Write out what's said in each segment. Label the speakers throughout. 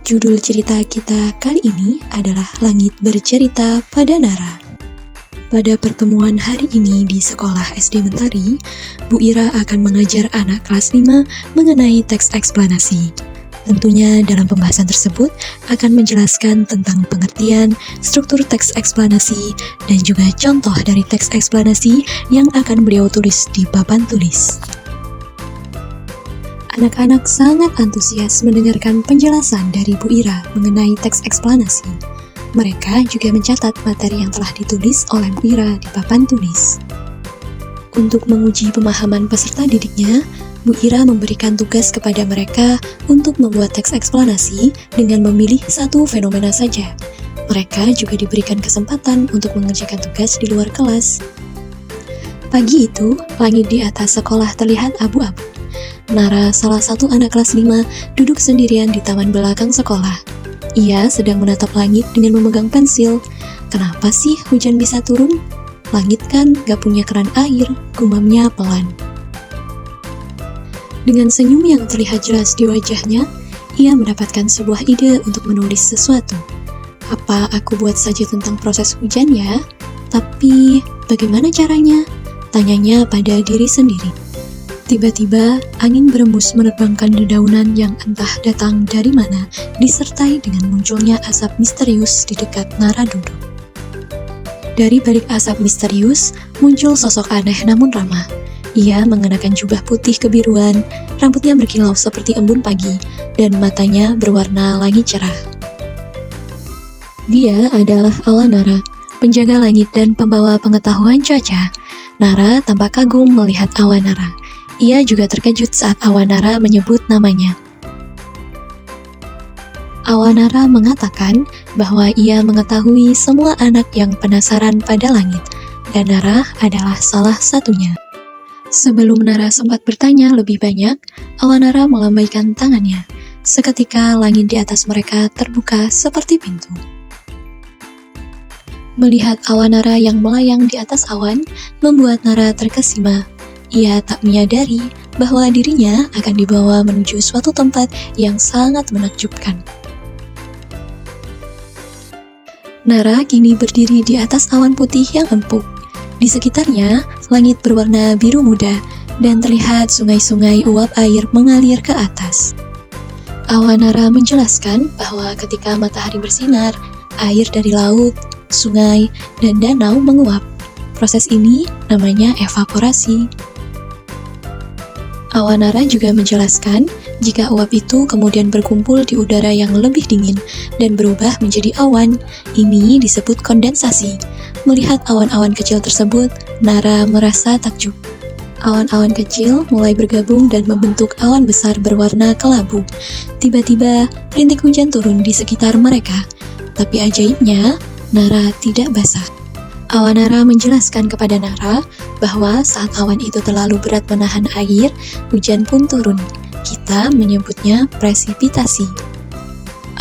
Speaker 1: Judul cerita kita kali ini adalah Langit Bercerita pada Nara. Pada pertemuan hari ini di sekolah SD Mentari, Bu Ira akan mengajar anak kelas 5 mengenai teks eksplanasi. Tentunya dalam pembahasan tersebut akan menjelaskan tentang pengertian, struktur teks eksplanasi, dan juga contoh dari teks eksplanasi yang akan beliau tulis di papan tulis. Anak-anak sangat antusias mendengarkan penjelasan dari Bu Ira mengenai teks eksplanasi. Mereka juga mencatat materi yang telah ditulis oleh Bu Ira di papan tulis. Untuk menguji pemahaman peserta didiknya, Bu Ira memberikan tugas kepada mereka untuk membuat teks eksplanasi dengan memilih satu fenomena saja. Mereka juga diberikan kesempatan untuk mengerjakan tugas di luar kelas. Pagi itu, langit di atas sekolah terlihat abu-abu. Nara, salah satu anak kelas 5, duduk sendirian di taman belakang sekolah. Ia sedang menatap langit dengan memegang pensil. Kenapa sih hujan bisa turun? Langit kan gak punya keran air, gumamnya pelan. Dengan senyum yang terlihat jelas di wajahnya, ia mendapatkan sebuah ide untuk menulis sesuatu. Apa aku buat saja tentang proses hujan ya? Tapi bagaimana caranya? Tanyanya pada diri sendiri. Tiba-tiba, angin berembus menerbangkan dedaunan yang entah datang dari mana, disertai dengan munculnya asap misterius di dekat Nara duduk. Dari balik asap misterius, muncul sosok aneh namun ramah. Ia mengenakan jubah putih kebiruan, rambutnya berkilau seperti embun pagi, dan matanya berwarna langit cerah. Dia adalah Awanara, penjaga langit dan pembawa pengetahuan cuaca. Nara tampak kagum melihat Awanara. Ia juga terkejut saat Awanara menyebut namanya. Awanara mengatakan bahwa ia mengetahui semua anak yang penasaran pada langit, dan Nara adalah salah satunya. Sebelum Nara sempat bertanya lebih banyak, Awanara melambaikan tangannya. Seketika langit di atas mereka terbuka seperti pintu. Melihat Awanara yang melayang di atas awan, membuat Nara terkesima. Ia tak menyadari bahwa dirinya akan dibawa menuju suatu tempat yang sangat menakjubkan. Nara kini berdiri di atas awan putih yang empuk. Di sekitarnya, langit berwarna biru muda dan terlihat sungai-sungai uap air mengalir ke atas. Awanara menjelaskan bahwa ketika matahari bersinar, air dari laut, sungai, dan danau menguap. Proses ini namanya evaporasi. Awanara juga menjelaskan jika uap itu kemudian berkumpul di udara yang lebih dingin dan berubah menjadi awan, ini disebut kondensasi. Melihat awan-awan kecil tersebut, Nara merasa takjub. Awan-awan kecil mulai bergabung dan membentuk awan besar berwarna kelabu. Tiba-tiba, rintik hujan turun di sekitar mereka. Tapi ajaibnya, Nara tidak basah. Awanara menjelaskan kepada Nara bahwa saat awan itu terlalu berat menahan air, hujan pun turun. Kita menyebutnya presipitasi.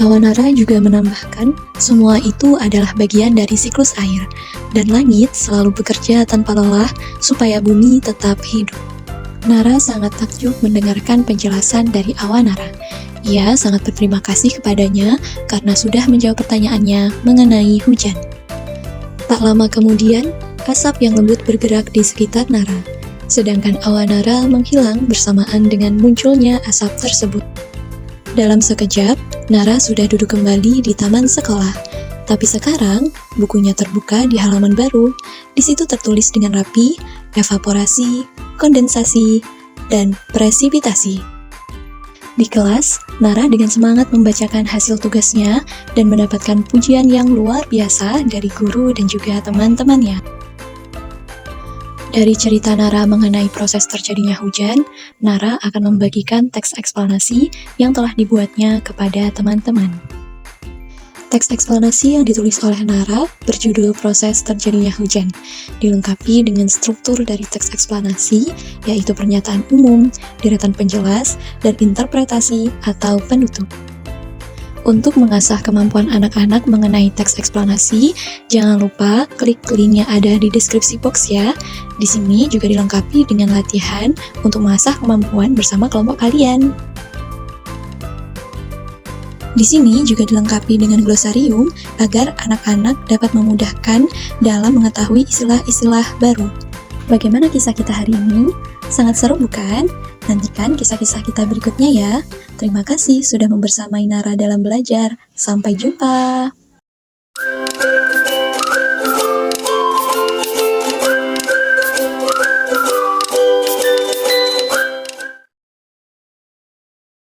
Speaker 1: Awanara juga menambahkan, semua itu adalah bagian dari siklus air, dan langit selalu bekerja tanpa lelah supaya bumi tetap hidup. Nara sangat takjub mendengarkan penjelasan dari Awanara. Ia sangat berterima kasih kepadanya karena sudah menjawab pertanyaannya mengenai hujan. Tak lama kemudian, asap yang lembut bergerak di sekitar Nara, sedangkan Awanara menghilang bersamaan dengan munculnya asap tersebut. Dalam sekejap, Nara sudah duduk kembali di taman sekolah, tapi sekarang bukunya terbuka di halaman baru. Di situ tertulis dengan rapi, evaporasi, kondensasi, dan presipitasi. Di kelas, Nara dengan semangat membacakan hasil tugasnya dan mendapatkan pujian yang luar biasa dari guru dan juga teman-temannya. Dari cerita Nara mengenai proses terjadinya hujan, Nara akan membagikan teks eksplanasi yang telah dibuatnya kepada teman-teman. Teks eksplanasi yang ditulis oleh Nara berjudul Proses Terjadinya Hujan, dilengkapi dengan struktur dari teks eksplanasi, yaitu pernyataan umum, deretan penjelas, dan interpretasi atau penutup. Untuk mengasah kemampuan anak-anak mengenai teks eksplanasi, jangan lupa klik link yang ada di deskripsi box ya. Di sini juga dilengkapi dengan latihan untuk mengasah kemampuan bersama kelompok kalian. Di sini juga dilengkapi dengan glosarium agar anak-anak dapat memudahkan dalam mengetahui istilah-istilah baru. Bagaimana kisah kita hari ini? Sangat seru bukan? Nantikan kisah-kisah kita berikutnya ya. Terima kasih sudah membersamai Nara dalam belajar. Sampai jumpa.